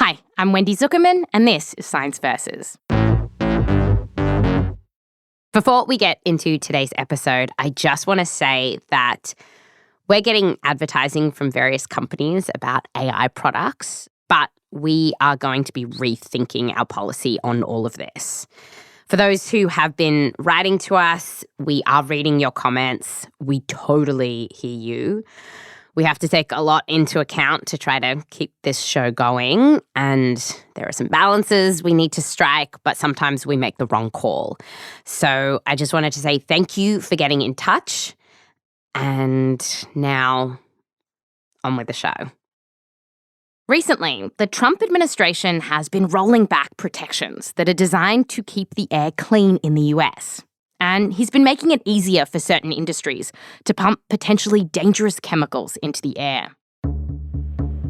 Hi, I'm Wendy Zukerman, and this is Science Versus. Before we get into today's episode, I just want to say that we're getting advertising from various companies about AI products, but we are going to be rethinking our policy on all of this. For those who have been writing to us, we are reading your comments. We totally hear you. We have to take a lot into account to try to keep this show going, and there are some balances we need to strike, but sometimes we make the wrong call. So I just wanted to say thank you for getting in touch, and now on with the show. Recently, the Trump administration has been rolling back protections that are designed to keep the air clean in the US. And he's been making it easier for certain industries to pump potentially dangerous chemicals into the air.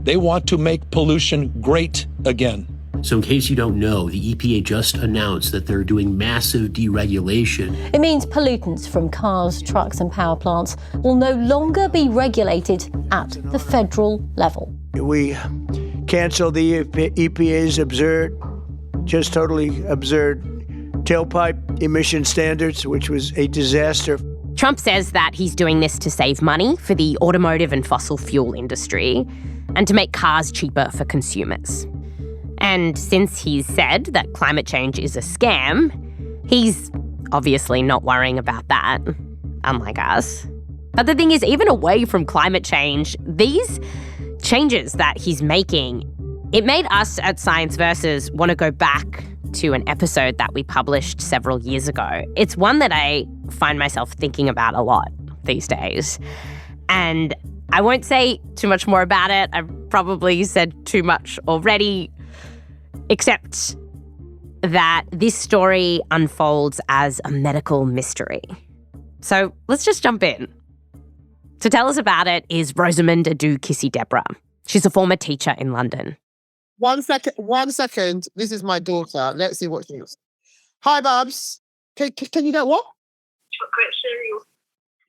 They want to make pollution great again. So in case you don't know, the EPA just announced that they're doing massive deregulation. It means pollutants from cars, trucks and power plants will no longer be regulated at the federal level. We canceled the EPA's totally absurd tailpipe emission standards, which was a disaster. Trump says that he's doing this to save money for the automotive and fossil fuel industry and to make cars cheaper for consumers. And since he's said that climate change is a scam, he's obviously not worrying about that, unlike us. But the thing is, even away from climate change, these changes that he's making, it made us at Science Versus want to go back to an episode that we published several years ago. It's one that I find myself thinking about a lot these days. And I won't say too much more about it. I've probably said too much already, except that this story unfolds as a medical mystery. So let's just jump in. To tell us about it is Rosamund Adoo-Kissi-Debrah. She's a former teacher in London. One second. This is my daughter. Let's see what she is. Hi, Babs. Can you get what? Chocolate cereal.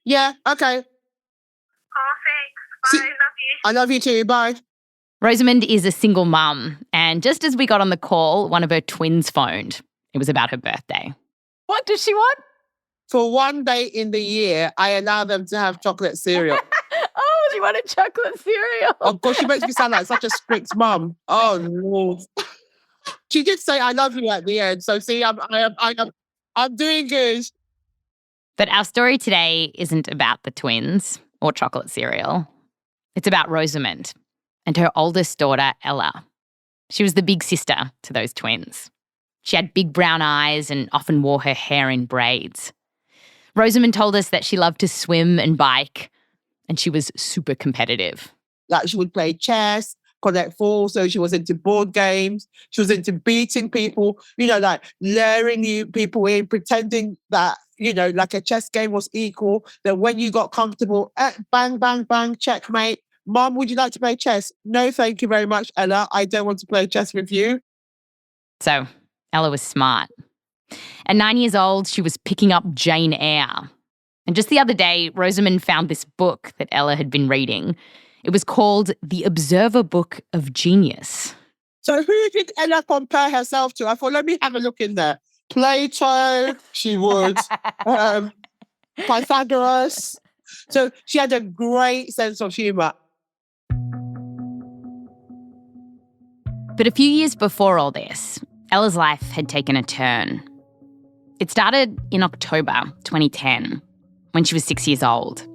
Yeah, okay. Oh, thanks. Bye, love you. I love you too. Bye. Rosamund is a single mum, and just as we got on the call, one of her twins phoned. It was about her birthday. What does she want? For one day in the year, I allow them to have chocolate cereal. Oh, she wanted chocolate cereal. Of course, she makes me sound like such a strict mum. Oh, Lord. She did say I love you at the end. So see, I'm doing good. But our story today isn't about the twins or chocolate cereal. It's about Rosamund and her oldest daughter, Ella. She was the big sister to those twins. She had big brown eyes and often wore her hair in braids. Rosamund told us that she loved to swim and bike, and she was super competitive. Like she would play chess, collect balls, so she was into board games. She was into beating people, like luring people in, pretending that, like a chess game was equal. That when you got comfortable, bang, bang, bang, checkmate. Mom, would you like to play chess? No, thank you very much, Ella. I don't want to play chess with you. So Ella was smart. At 9 years old, she was picking up Jane Eyre. And just the other day, Rosamund found this book that Ella had been reading. It was called The Observer Book of Genius. So who did Ella compare herself to? I thought, let me have a look in there. Plato, she would. Pythagoras. So she had a great sense of humour. But a few years before all this, Ella's life had taken a turn. It started in October 2010, when she was 6 years old.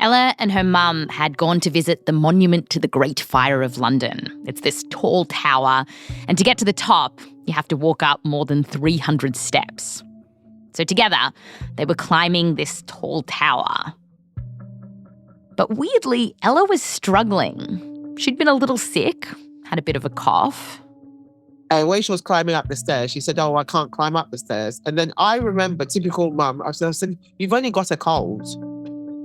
Ella and her mum had gone to visit the Monument to the Great Fire of London. It's this tall tower, and to get to the top, you have to walk up more than 300 steps. So together, they were climbing this tall tower. But weirdly, Ella was struggling. She'd been a little sick, had a bit of a cough. And when she was climbing up the stairs, she said, I can't climb up the stairs. And then I remember, typical mum, I said, you've only got a cold.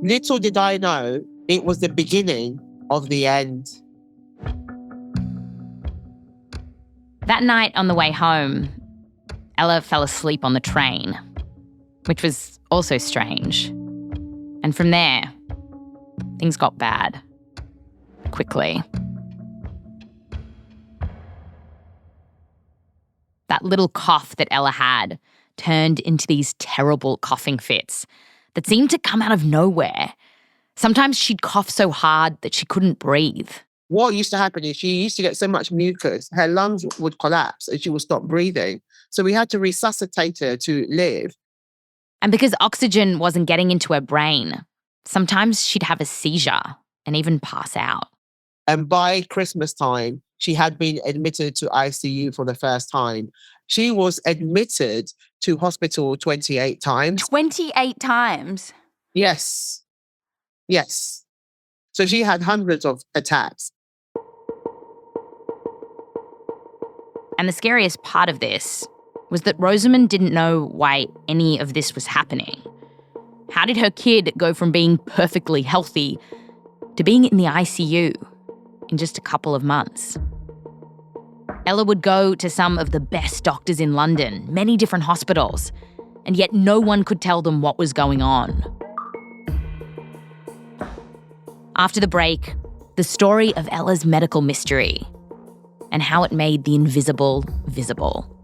Little did I know, it was the beginning of the end. That night on the way home, Ella fell asleep on the train, which was also strange. And from there, things got bad. Quickly. That little cough that Ella had turned into these terrible coughing fits that seemed to come out of nowhere. Sometimes she'd cough so hard that she couldn't breathe. What used to happen is she used to get so much mucus, her lungs would collapse and she would stop breathing. So we had to resuscitate her to live. And because oxygen wasn't getting into her brain, sometimes she'd have a seizure and even pass out. And by Christmas time, she had been admitted to ICU for the first time. She was admitted to hospital 28 times. 28 times? Yes. Yes. So she had hundreds of attacks. And the scariest part of this was that Rosamund didn't know why any of this was happening. How did her kid go from being perfectly healthy to being in the ICU in just a couple of months? Ella would go to some of the best doctors in London, many different hospitals, and yet no one could tell them what was going on. After the break, the story of Ella's medical mystery and how it made the invisible visible.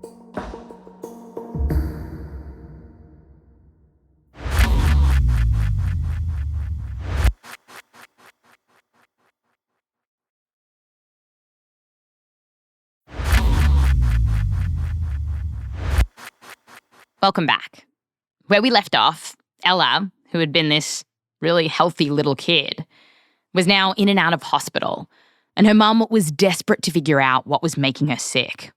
Welcome back. Where we left off, Ella, who had been this really healthy little kid, was now in and out of hospital, and her mum was desperate to figure out what was making her sick.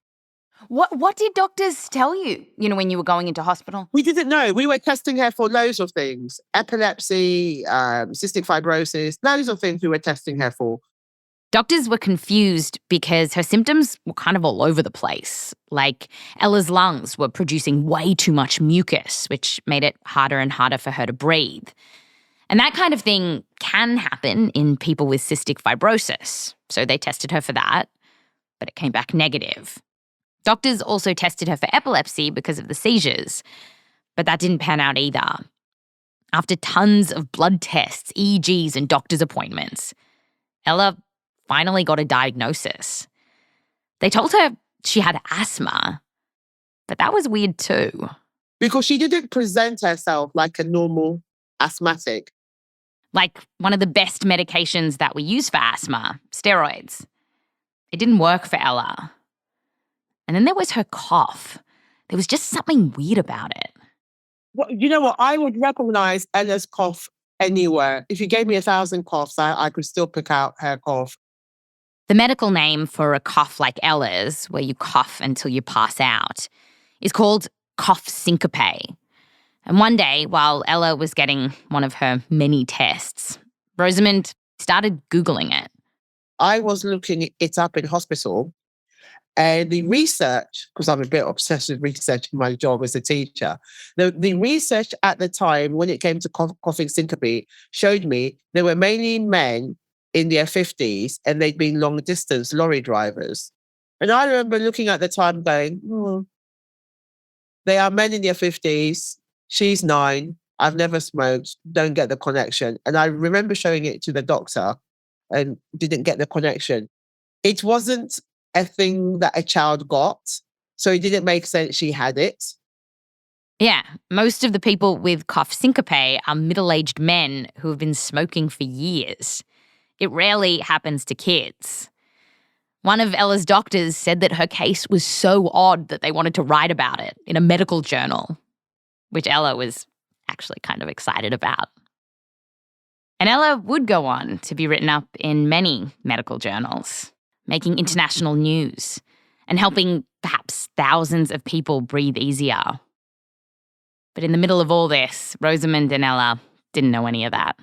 What did doctors tell you, when you were going into hospital? We didn't know. We were testing her for loads of things. Epilepsy, cystic fibrosis, loads of things we were testing her for. Doctors were confused because her symptoms were kind of all over the place. Like Ella's lungs were producing way too much mucus, which made it harder and harder for her to breathe. And that kind of thing can happen in people with cystic fibrosis. So they tested her for that, but it came back negative. Doctors also tested her for epilepsy because of the seizures, but that didn't pan out either. After tons of blood tests, EEGs, and doctor's appointments, Ella finally got a diagnosis. They told her she had asthma, but that was weird too. Because she didn't present herself like a normal asthmatic. Like one of the best medications that we use for asthma, steroids. It didn't work for Ella. And then there was her cough. There was just something weird about it. Well, you know what? I would recognize Ella's cough anywhere. If you gave me 1,000 coughs, I could still pick out her cough. The medical name for a cough like Ella's, where you cough until you pass out, is called cough syncope. And one day, while Ella was getting one of her many tests, Rosamund started Googling it. I was looking it up in hospital, and the research, because I'm a bit obsessed with research in my job as a teacher, the research at the time when it came to coughing syncope showed me there were mainly men in their 50s and they'd been long-distance lorry drivers. And I remember looking at the time going, they are men in their 50s, she's 9, I've never smoked, don't get the connection. And I remember showing it to the doctor and didn't get the connection. It wasn't a thing that a child got, so it didn't make sense she had it. Yeah, most of the people with cough syncope are middle-aged men who have been smoking for years. It rarely happens to kids. One of Ella's doctors said that her case was so odd that they wanted to write about it in a medical journal, which Ella was actually kind of excited about. And Ella would go on to be written up in many medical journals, making international news and helping perhaps thousands of people breathe easier. But in the middle of all this, Rosamund and Ella didn't know any of that.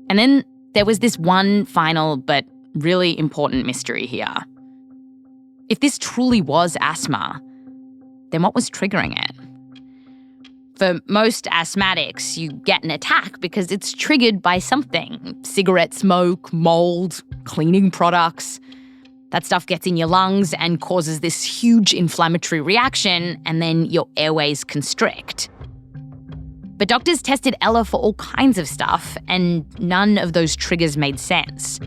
And then there was this one final but really important mystery here. If this truly was asthma, then what was triggering it? For most asthmatics, you get an attack because it's triggered by something. Cigarette smoke, mold, cleaning products. That stuff gets in your lungs and causes this huge inflammatory reaction, and then your airways constrict. But doctors tested Ella for all kinds of stuff, and none of those triggers made sense.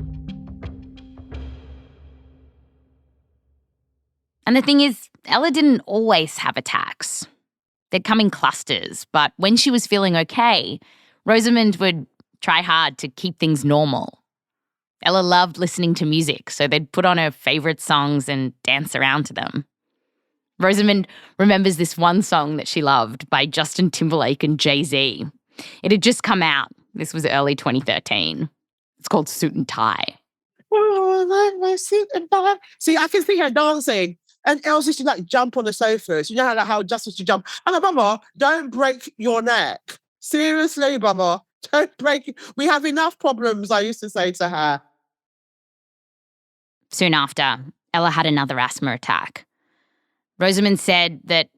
And the thing is, Ella didn't always have attacks. They'd come in clusters, but when she was feeling okay, Rosamund would try hard to keep things normal. Ella loved listening to music, so they'd put on her favourite songs and dance around to them. Rosamund remembers this one song that she loved by Justin Timberlake and Jay-Z. It had just come out. This was early 2013. It's called Suit and Tie. Oh, my suit and tie. See, I can see her dancing. And else used to like jump on the sofas. You know how Justin used to jump. I'm like, Mama, don't break your neck. Seriously, Mama, don't break. We have enough problems, I used to say to her. Soon after, Ella had another asthma attack. Rosamund said that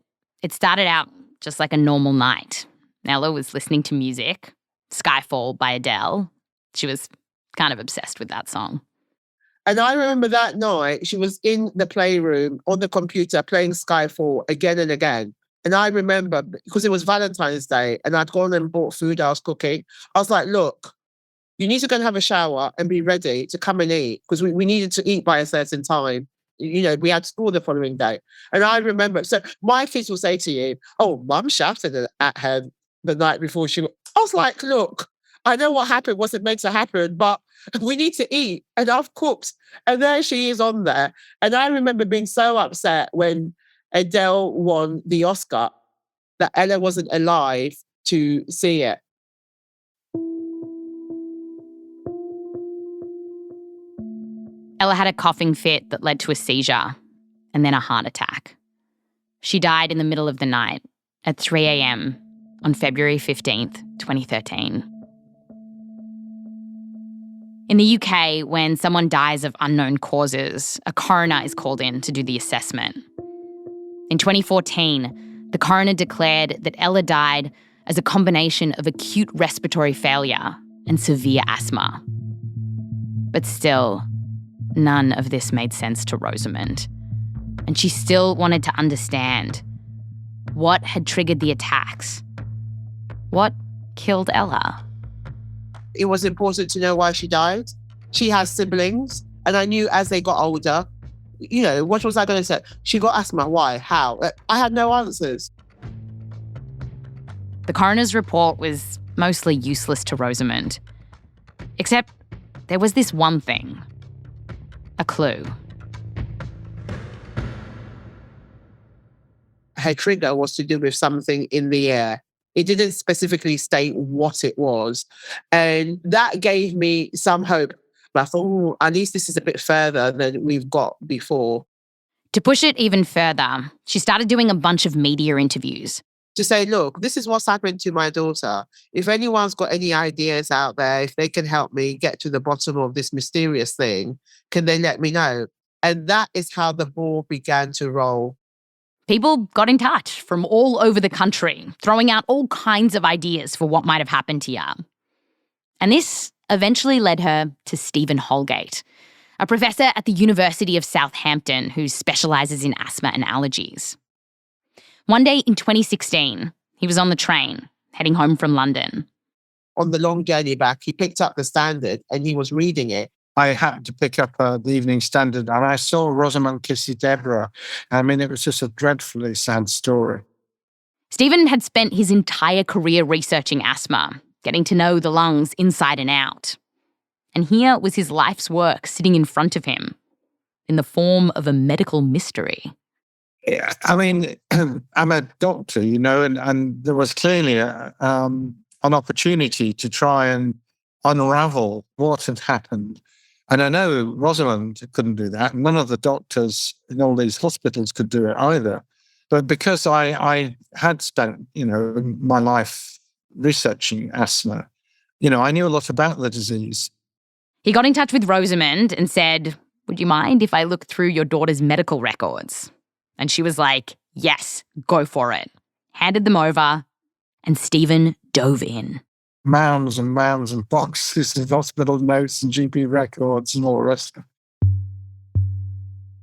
it started out just like a normal night. Ella was listening to music, Skyfall by Adele. She was kind of obsessed with that song. And I remember that night, she was in the playroom on the computer playing Skyfall again and again. And I remember, because it was Valentine's Day and I'd gone and bought food I was cooking, I was like, look, you need to go and have a shower and be ready to come and eat, because we needed to eat by a certain time. You know, we had school the following day. And I remember, so my kids will say to you, oh, Mum shouted at her the night before I was like, look, I know what happened wasn't meant to happen, but we need to eat. And I've cooked. And there she is on there. And I remember being so upset when Adele won the Oscar that Ella wasn't alive to see it. Ella had a coughing fit that led to a seizure and then a heart attack. She died in the middle of the night at 3 a.m. on February 15th, 2013. In the UK, when someone dies of unknown causes, a coroner is called in to do the assessment. In 2014, the coroner declared that Ella died as a combination of acute respiratory failure and severe asthma. But still, none of this made sense to Rosamund. And she still wanted to understand what had triggered the attacks. What killed Ella? It was important to know why she died. She has siblings, and I knew as they got older, you know, what was I going to say? She got asthma. Why? How? I had no answers. The coroner's report was mostly useless to Rosamund. Except there was this one thing. A clue. Her trigger was to do with something in the air. It didn't specifically state what it was. And that gave me some hope. But I thought, oh, at least this is a bit further than we've got before. To push it even further, she started doing a bunch of media interviews. To say, look, this is what's happened to my daughter. If anyone's got any ideas out there, if they can help me get to the bottom of this mysterious thing, can they let me know? And that is how the ball began to roll. People got in touch from all over the country, throwing out all kinds of ideas for what might have happened to her. And this eventually led her to Stephen Holgate, a professor at the University of Southampton who specialises in asthma and allergies. One day in 2016, he was on the train, heading home from London. On the long journey back, he picked up the Standard and he was reading it. I happened to pick up the Evening Standard and I saw Rosamund Kissi-Debrah. I mean, it was just a dreadfully sad story. Stephen had spent his entire career researching asthma, getting to know the lungs inside and out. And here was his life's work sitting in front of him, in the form of a medical mystery. Yeah, I mean, I'm a doctor, you know, and there was clearly an opportunity to try and unravel what had happened. And I know Rosamund couldn't do that. None of the doctors in all these hospitals could do it either. But because I had spent, you know, my life researching asthma, you know, I knew a lot about the disease. He got in touch with Rosamund and said, would you mind if I look through your daughter's medical records? And she was like, yes, go for it. Handed them over, and Stephen dove in. Mounds and boxes of hospital notes and GP records and all the rest.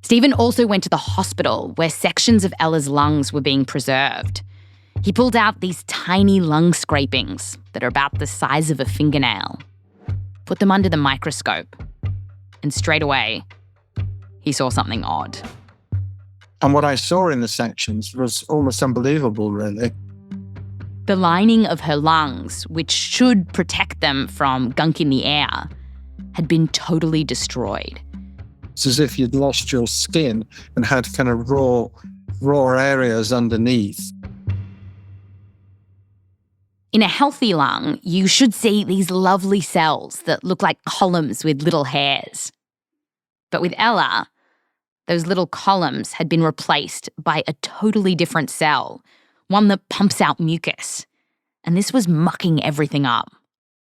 Stephen also went to the hospital where sections of Ella's lungs were being preserved. He pulled out these tiny lung scrapings that are about the size of a fingernail, put them under the microscope, and straight away, he saw something odd. And what I saw in the sections was almost unbelievable, really. The lining of her lungs, which should protect them from gunk in the air, had been totally destroyed. It's as if you'd lost your skin and had kind of raw areas underneath. In a healthy lung, you should see these lovely cells that look like columns with little hairs. But with Ella, those little columns had been replaced by a totally different cell, one that pumps out mucus. And this was mucking everything up.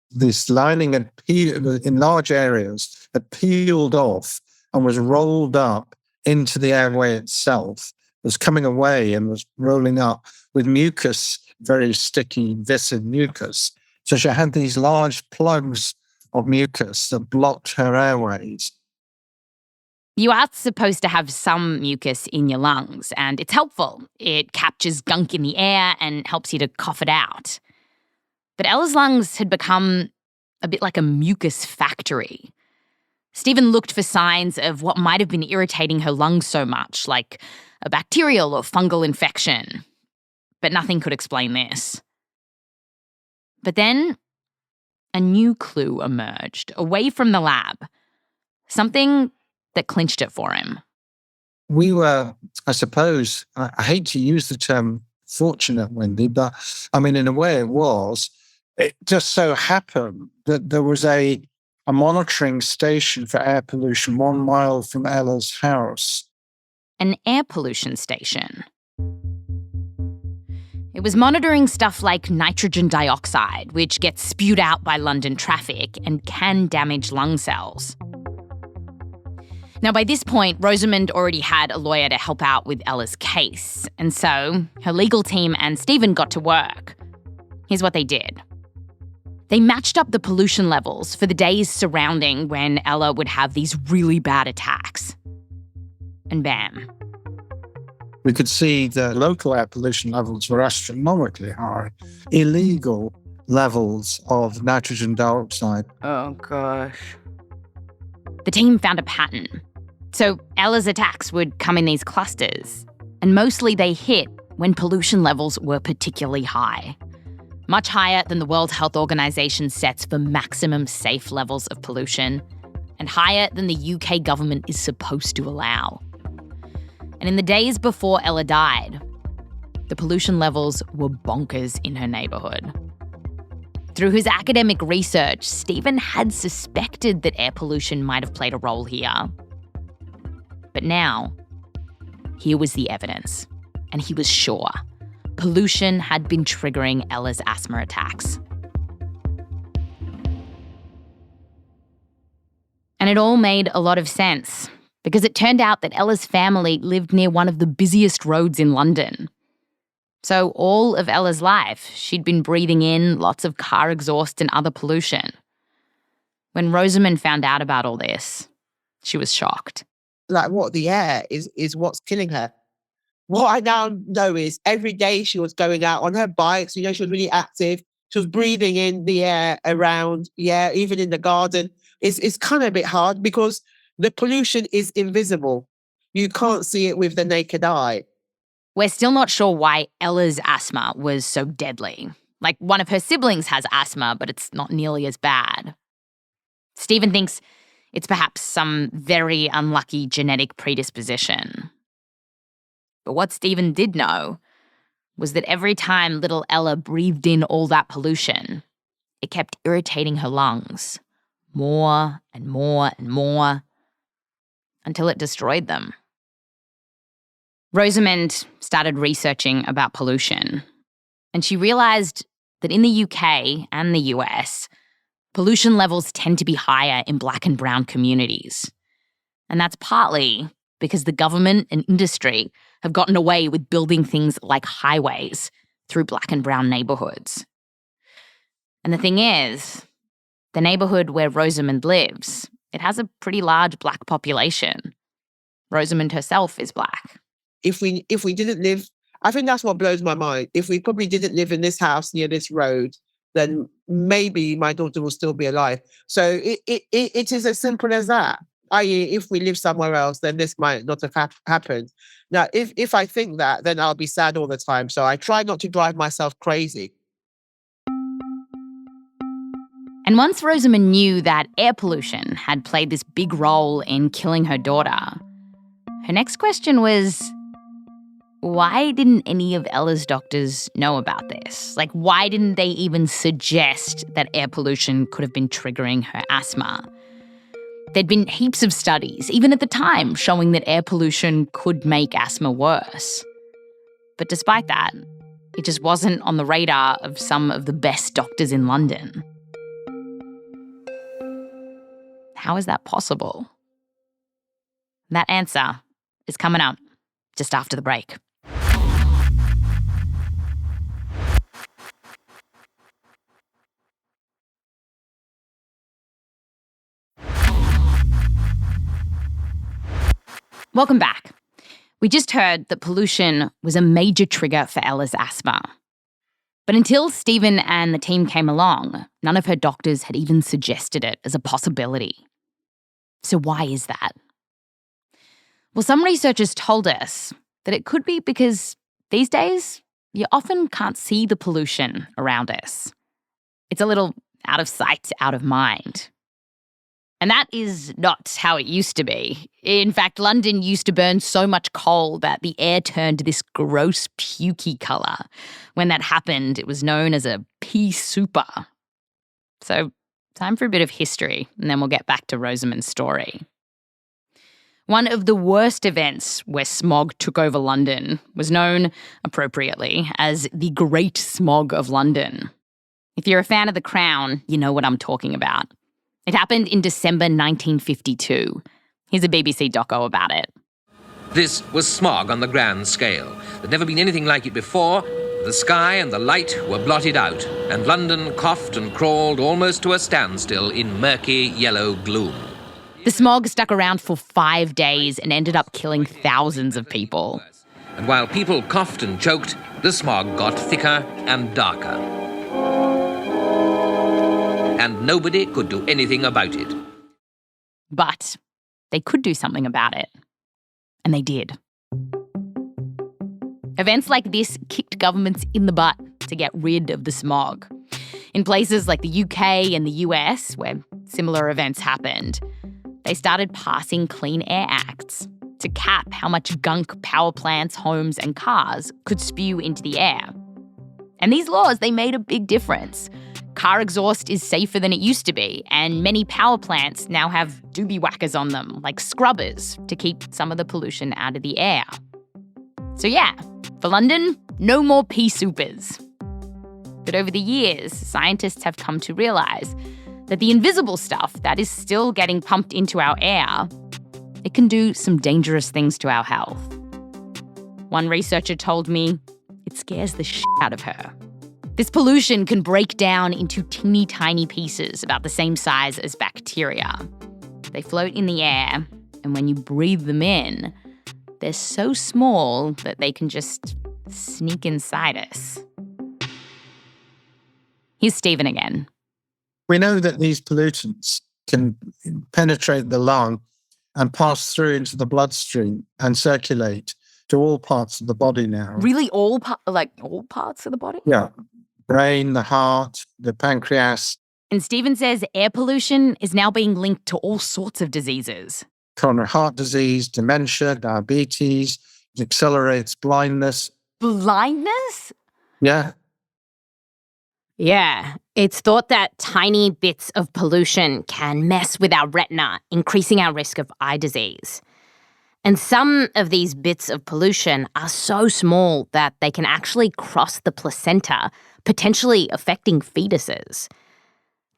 This lining had in large areas had peeled off and was rolled up into the airway itself, was coming away and was rolling up with mucus, very sticky, viscid mucus. So she had these large plugs of mucus that blocked her airways. You are supposed to have some mucus in your lungs, and it's helpful. It captures gunk in the air and helps you to cough it out. But Ella's lungs had become a bit like a mucus factory. Stephen looked for signs of what might have been irritating her lungs so much, like a bacterial or fungal infection. But nothing could explain this. But then a new clue emerged away from the lab. Something that clinched it for him. We were, I suppose, I hate to use the term fortunate, Wendy, but I mean, in a way it was. It just so happened that there was a monitoring station for air pollution 1 mile from Ella's house. An air pollution station. It was monitoring stuff like nitrogen dioxide, which gets spewed out by London traffic and can damage lung cells. Now, by this point, Rosamund already had a lawyer to help out with Ella's case, and so her legal team and Stephen got to work. Here's what they did. They matched up the pollution levels for the days surrounding when Ella would have these really bad attacks. And bam. We could see the local air pollution levels were astronomically high. Illegal levels of nitrogen dioxide. Oh, gosh. The team found a pattern. So Ella's attacks would come in these clusters, and mostly they hit when pollution levels were particularly high. Much higher than the World Health Organization sets for maximum safe levels of pollution, and higher than the UK government is supposed to allow. And in the days before Ella died, the pollution levels were bonkers in her neighbourhood. Through his academic research, Stephen had suspected that air pollution might have played a role here. But now, here was the evidence, and he was sure. Pollution had been triggering Ella's asthma attacks. And it all made a lot of sense, because it turned out that Ella's family lived near one of the busiest roads in London. So all of Ella's life, she'd been breathing in lots of car exhaust and other pollution. When Rosamund found out about all this, she was shocked. Like, what, the air is what's killing her. What I now know is every day she was going out on her bikes, she was really active. She was breathing in the air around, even in the garden. It's kind of a bit hard because the pollution is invisible. You can't see it with the naked eye. We're still not sure why Ella's asthma was so deadly. Like, one of her siblings has asthma, but it's not nearly as bad. Stephen thinks it's perhaps some very unlucky genetic predisposition. But what Stephen did know was that every time little Ella breathed in all that pollution, it kept irritating her lungs more and more and more until it destroyed them. Rosamund started researching about pollution, and she realised that in the UK and the US, pollution levels tend to be higher in black and brown communities. And that's partly because the government and industry have gotten away with building things like highways through black and brown neighbourhoods. And the thing is, the neighbourhood where Rosamund lives, it has a pretty large black population. Rosamund herself is black. If we didn't live, I think that's what blows my mind. If we probably didn't live in this house near this road, then maybe my daughter will still be alive. So it is as simple as that. i.e. if we live somewhere else, then this might not have happened. Now, if I think that, then I'll be sad all the time. So I try not to drive myself crazy. And once Rosamund knew that air pollution had played this big role in killing her daughter, her next question was, why didn't any of Ella's doctors know about this? Like, why didn't they even suggest that air pollution could have been triggering her asthma? There'd been heaps of studies, even at the time, showing that air pollution could make asthma worse. But despite that, it just wasn't on the radar of some of the best doctors in London. How is that possible? That answer is coming up just after the break. Welcome back. We just heard that pollution was a major trigger for Ella's asthma. But until Stephen and the team came along, none of her doctors had even suggested it as a possibility. So why is that? Well, some researchers told us that it could be because these days you often can't see the pollution around us. It's a little out of sight, out of mind. And that is not how it used to be. In fact, London used to burn so much coal that the air turned this gross pukey colour. When that happened, it was known as a pea super. So, time for a bit of history, and then we'll get back to Rosamund's story. One of the worst events where smog took over London was known, appropriately, as the Great Smog of London. If you're a fan of The Crown, you know what I'm talking about. It happened in December 1952. Here's a BBC doco about it. This was smog on the grand scale. There'd never been anything like it before. The sky and the light were blotted out, and London coughed and crawled almost to a standstill in murky yellow gloom. The smog stuck around for 5 days and ended up killing thousands of people. And while people coughed and choked, the smog got thicker and darker. And nobody could do anything about it. But they could do something about it. And they did. Events like this kicked governments in the butt to get rid of the smog. In places like the UK and the US, where similar events happened, they started passing Clean Air Acts to cap how much gunk power plants, homes and cars could spew into the air. And these laws, they made a big difference. Car exhaust is safer than it used to be, and many power plants now have doobie whackers on them, like scrubbers, to keep some of the pollution out of the air. So yeah, for London, no more pea supers. But over the years, scientists have come to realise that the invisible stuff that is still getting pumped into our air, it can do some dangerous things to our health. One researcher told me it scares the shit out of her. This pollution can break down into teeny tiny pieces about the same size as bacteria. They float in the air, and when you breathe them in, they're so small that they can just sneak inside us. Here's Stephen again. We know that these pollutants can penetrate the lung and pass through into the bloodstream and circulate to all parts of the body now. Really all parts of the body? Yeah. Brain, the heart, the pancreas. And Stephen says air pollution is now being linked to all sorts of diseases. Coronary heart disease, dementia, diabetes. It accelerates blindness. Blindness? Yeah. Yeah, it's thought that tiny bits of pollution can mess with our retina, increasing our risk of eye disease. And some of these bits of pollution are so small that they can actually cross the placenta, potentially affecting fetuses.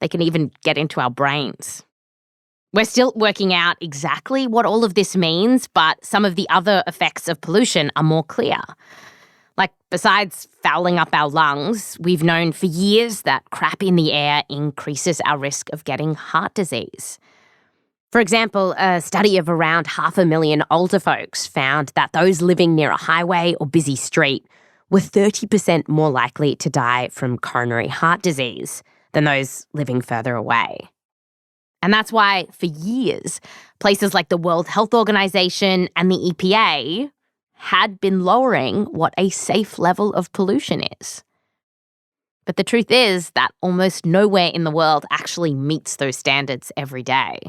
They can even get into our brains. We're still working out exactly what all of this means, but some of the other effects of pollution are more clear. Like, besides fouling up our lungs, we've known for years that crap in the air increases our risk of getting heart disease. For example, a study of around 500,000 older folks found that those living near a highway or busy street were 30% more likely to die from coronary heart disease than those living further away. And that's why, for years, places like the World Health Organization and the EPA had been lowering what a safe level of pollution is. But the truth is that almost nowhere in the world actually meets those standards every day.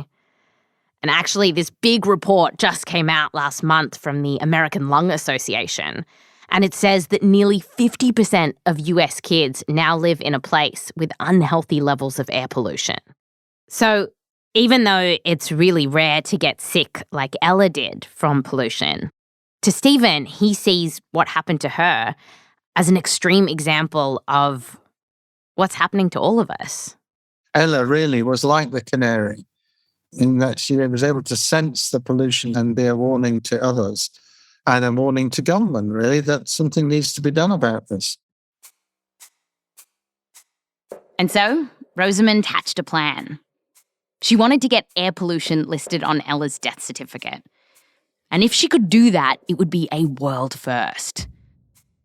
And actually, this big report just came out last month from the American Lung Association, and it says that nearly 50% of US kids now live in a place with unhealthy levels of air pollution. So even though it's really rare to get sick like Ella did from pollution, to Stephen, he sees what happened to her as an extreme example of what's happening to all of us. Ella really was like the canary in that she was able to sense the pollution and be a warning to others and a warning to government, really, that something needs to be done about this. And so Rosamund hatched a plan. She wanted to get air pollution listed on Ella's death certificate. And if she could do that, it would be a world first.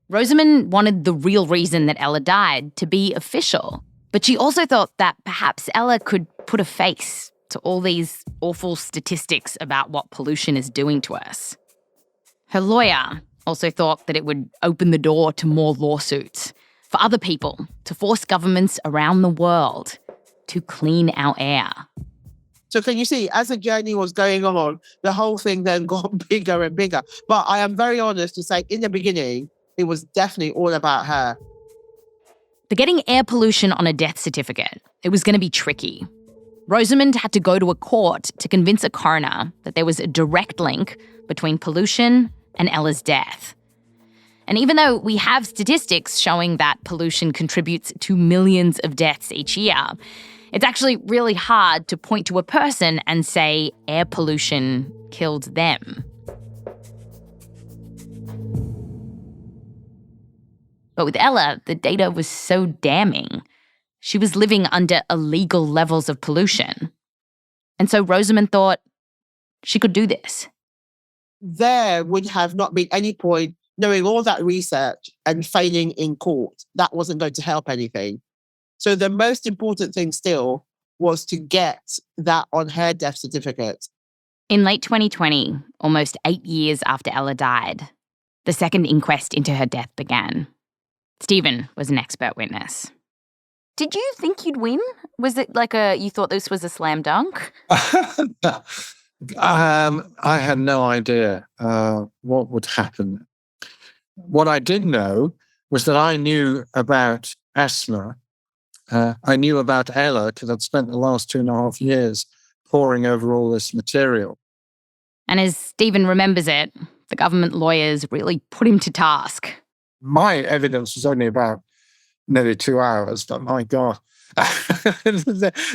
Rosamund wanted the real reason that Ella died to be official, but she also thought that perhaps Ella could put a face to all these awful statistics about what pollution is doing to us. Her lawyer also thought that it would open the door to more lawsuits for other people to force governments around the world to clean our air. So can you see, as the journey was going on, the whole thing then got bigger and bigger. But I am very honest to say, in the beginning, it was definitely all about her. But getting air pollution on a death certificate, it was going to be tricky. Rosamund had to go to a court to convince a coroner that there was a direct link between pollution and Ella's death. And even though we have statistics showing that pollution contributes to millions of deaths each year, it's actually really hard to point to a person and say air pollution killed them. But with Ella, the data was so damning. She was living under illegal levels of pollution. And so Rosamund thought she could do this. There would have not been any point knowing all that research and failing in court. That wasn't going to help anything. So the most important thing still was to get that on her death certificate. In late 2020, almost 8 years after Ella died, the second inquest into her death began. Stephen was an expert witness. Did you think you'd win? Was it like you thought this was a slam dunk? I had no idea what would happen. What I did know was that I knew about asthma. I knew about Ella because I'd spent the last 2.5 years poring over all this material. And as Stephen remembers it, the government lawyers really put him to task. My evidence was only about nearly 2 hours, but my God,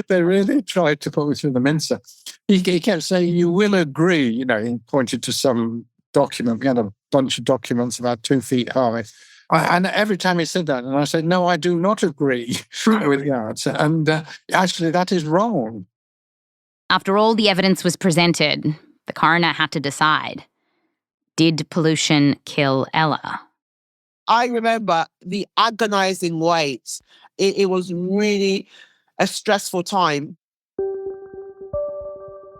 they really tried to put me through the mincer. He kept saying, "You will agree," he pointed to some document. We had a bunch of documents about 2 feet high. And every time he said that, and I said, "No, I do not agree with that." And actually, that is wrong. After all the evidence was presented, the coroner had to decide, did pollution kill Ella? I remember the agonizing wait. It was really a stressful time.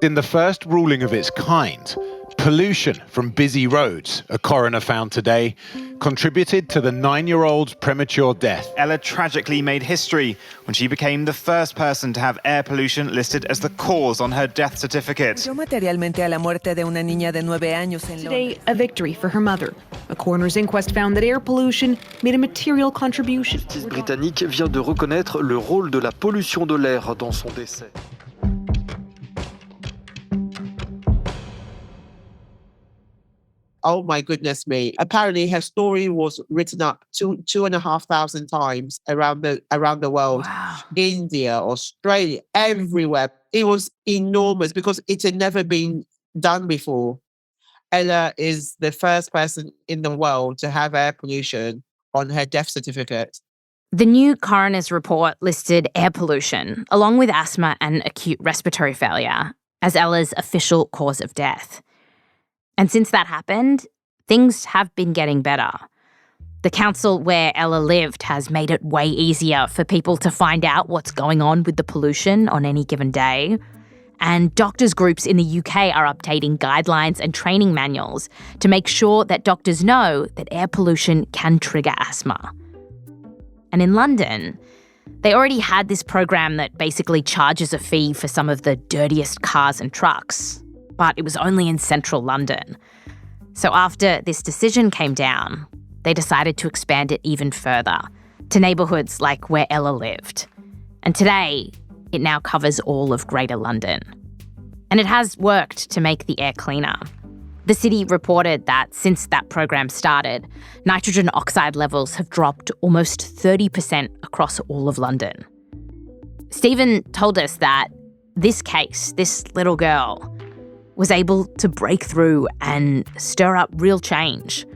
In the first ruling of its kind, pollution from busy roads, a coroner found today, contributed to the 9-year-old's premature death. Ella tragically made history when she became the first person to have air pollution listed as the cause on her death certificate. Today, a victory for her mother. A coroner's inquest found that air pollution made a material contribution. La justice britannique vient de reconnaître le rôle de la pollution de l'air dans son décès. Oh my goodness me. Apparently her story was written up 2,500 times around the world. Wow. India, Australia, everywhere. It was enormous because it had never been done before. Ella is the first person in the world to have air pollution on her death certificate. The new coroner's report listed air pollution, along with asthma and acute respiratory failure, as Ella's official cause of death. And since that happened, things have been getting better. The council where Ella lived has made it way easier for people to find out what's going on with the pollution on any given day. And doctors' groups in the UK are updating guidelines and training manuals to make sure that doctors know that air pollution can trigger asthma. And in London, they already had this program that basically charges a fee for some of the dirtiest cars and trucks, but it was only in central London. So after this decision came down, they decided to expand it even further to neighbourhoods like where Ella lived. And today, it now covers all of Greater London. And it has worked to make the air cleaner. The city reported that since that program started, nitrogen oxide levels have dropped almost 30% across all of London. Stephen told us that this case, this little girl, was able to break through and stir up real change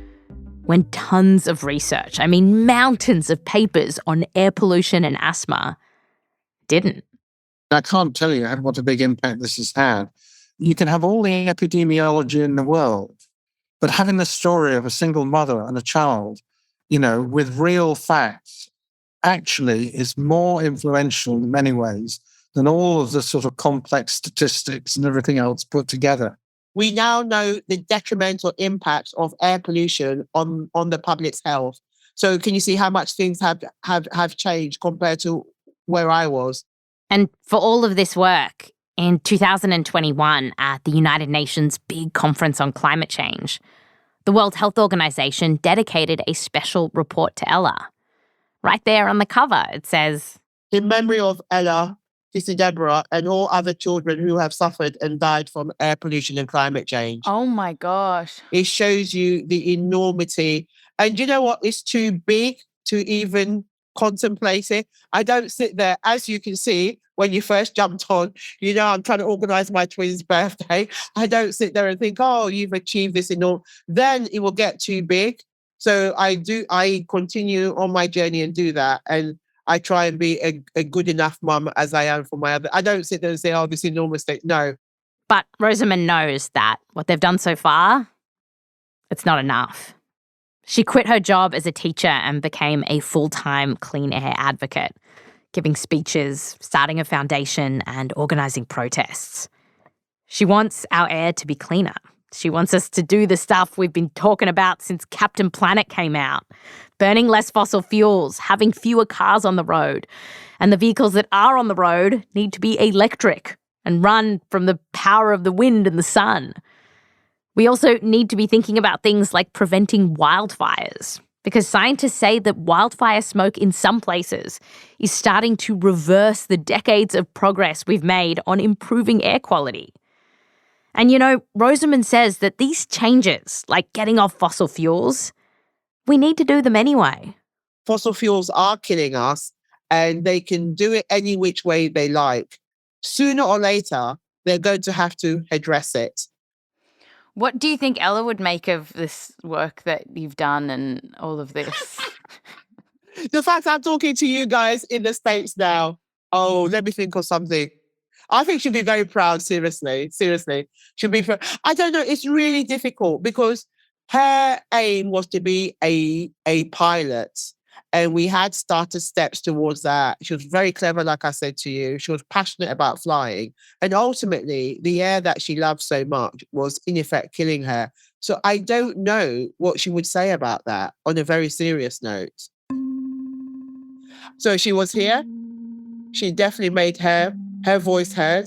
when tons of research, mountains of papers on air pollution and asthma, didn't. I can't tell you what a big impact this has had. You can have all the epidemiology in the world, but having the story of a single mother and a child, with real facts, actually is more influential in many ways than all of the sort of complex statistics and everything else put together. We now know the detrimental impacts of air pollution on the public's health. So can you see how much things have changed compared to where I was? And for all of this work, in 2021 at the United Nations big conference on climate change, the World Health Organization dedicated a special report to Ella. Right there on the cover, it says, "In memory of Ella Kissi-Debrah and all other children who have suffered and died from air pollution and climate change." Oh my gosh. It shows you the enormity. And you know what? It's too big to even contemplate it. I don't sit there, as you can see, when you first jumped on, I'm trying to organize my twin's birthday. I don't sit there and think, oh, you've achieved this enormous. Then it will get too big. So I continue on my journey and do that. And I try and be a good enough mum as I am for my other. I don't sit there and say, oh, this enormous thing. No. But Rosamund knows that what they've done so far, it's not enough. She quit her job as a teacher and became a full-time clean air advocate, giving speeches, starting a foundation, and organising protests. She wants our air to be cleaner. She wants us to do the stuff we've been talking about since Captain Planet came out. Burning less fossil fuels, having fewer cars on the road. And the vehicles that are on the road need to be electric and run from the power of the wind and the sun. We also need to be thinking about things like preventing wildfires, because scientists say that wildfire smoke in some places is starting to reverse the decades of progress we've made on improving air quality. And Rosamund says that these changes, like getting off fossil fuels, we need to do them anyway. Fossil fuels are killing us, and they can do it any which way they like. Sooner or later, they're going to have to address it. What do you think Ella would make of this work that you've done and all of this? The fact I'm talking to you guys in the States now. Oh, let me think of something. I think she'll be very proud, seriously. She'll be I don't know, it's really difficult because her aim was to be a pilot. And we had started steps towards that. She was very clever, like I said to you. She was passionate about flying. And ultimately, the air that she loved so much was, in effect, killing her. So I don't know what she would say about that on a very serious note. So she was here. She definitely made her voice heard.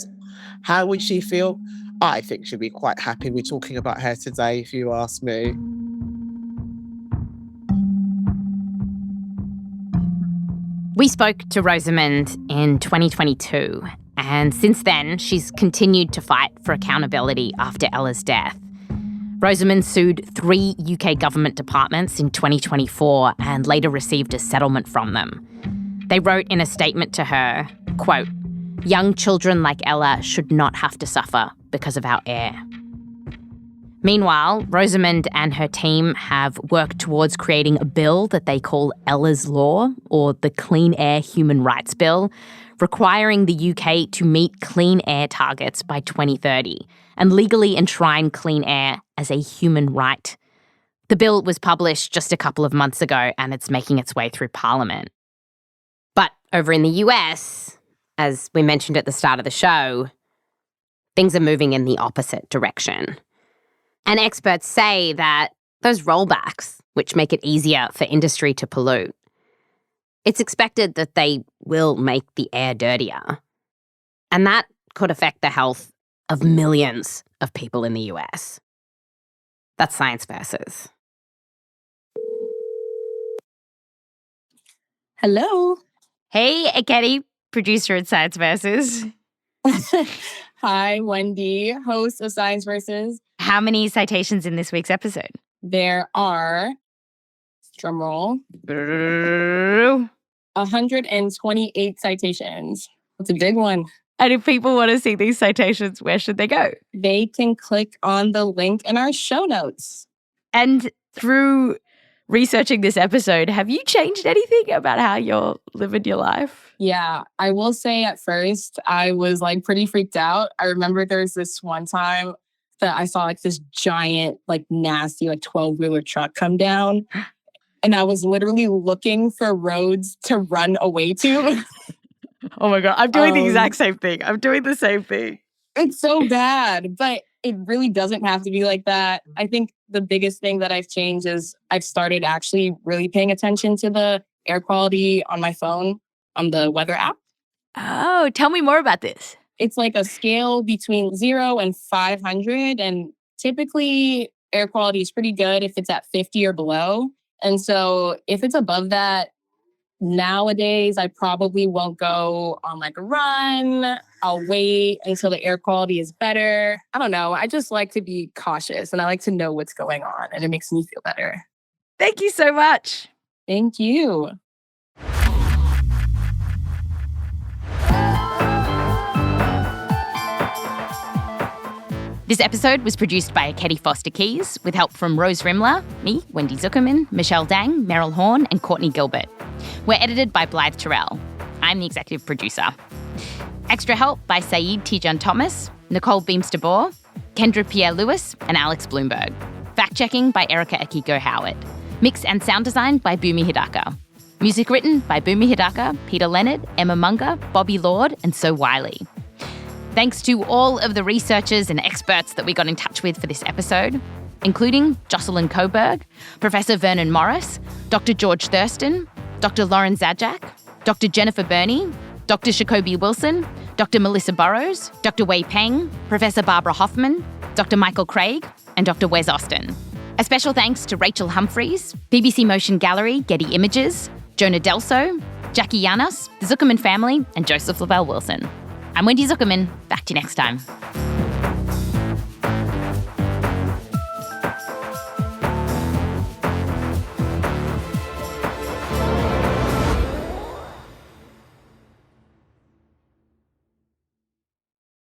How would she feel? I think she'd be quite happy we're talking about her today, if you ask me. We spoke to Rosamund in 2022, and since then, she's continued to fight for accountability after Ella's death. Rosamund sued 3 UK government departments in 2024 and later received a settlement from them. They wrote in a statement to her, quote, "Young children like Ella should not have to suffer because of our air." Meanwhile, Rosamund and her team have worked towards creating a bill that they call Ella's Law, or the Clean Air Human Rights Bill, requiring the UK to meet clean air targets by 2030 and legally enshrine clean air as a human right. The bill was published just a couple of months ago and it's making its way through Parliament. But over in the US, as we mentioned at the start of the show, things are moving in the opposite direction. And experts say that those rollbacks, which make it easier for industry to pollute, it's expected that they will make the air dirtier. And that could affect the health of millions of people in the US. That's Science Versus. Hello. Hey, Ekedi, producer at Science Versus. Hi, Wendy, host of Science Versus. How many citations in this week's episode? There are, drumroll, 128 citations. It's a big one. And if people want to see these citations, where should they go? They can click on the link in our show notes. And through researching this episode, have you changed anything about how you're living your life? Yeah, I will say at first I was like pretty freaked out. I remember there's this one time that I saw like this giant, like nasty, like 12-wheeler truck come down. And I was literally looking for roads to run away to. Oh my God, I'm doing the exact same thing. I'm doing the same thing. It's so bad, but it really doesn't have to be like that. I think the biggest thing that I've changed is I've started actually really paying attention to the air quality on my phone, on the weather app. Oh, tell me more about this. It's like a scale between 0 and 500. And typically air quality is pretty good if it's at 50 or below. And so if it's above that, nowadays, I probably won't go on like a run. I'll wait until the air quality is better. I don't know. I just like to be cautious and I like to know what's going on and it makes me feel better. Thank you so much. Thank you. This episode was produced by Ekedi Fausther-Keeys with help from Rose Rimler, me, Wendy Zukerman, Michelle Dang, Meryl Horn, and Courtney Gilbert. We're edited by Blythe Terrell. I'm the executive producer. Extra help by Tejan-Thomas, Nicole Beemsterboer, Kendra Pierre-Louis, and Alex Blumberg. Fact-checking by Erica Akiko Howard. Mix and sound design by Bumi Hidaka. Music written by Bumi Hidaka, Peter Leonard, Emma Munger, Bobby Lord, and SoWylie. Thanks to all of the researchers and experts that we got in touch with for this episode, including Jocelyn Coburg, Professor Vernon Morris, Dr. George Thurston, Dr. Lauren Zajac, Dr. Jennifer Burney, Dr. Shakobi Wilson, Dr. Melissa Burrows, Dr. Wei Peng, Professor Barbara Hoffman, Dr. Michael Craig, and Dr. Wes Austin. A special thanks to Rachel Humphreys, BBC Motion Gallery, Getty Images, Jonah Delso, Jackie Yanos, the Zukerman family, and Joseph Lavelle Wilson. I'm Wendy Zukerman. Back to you next time.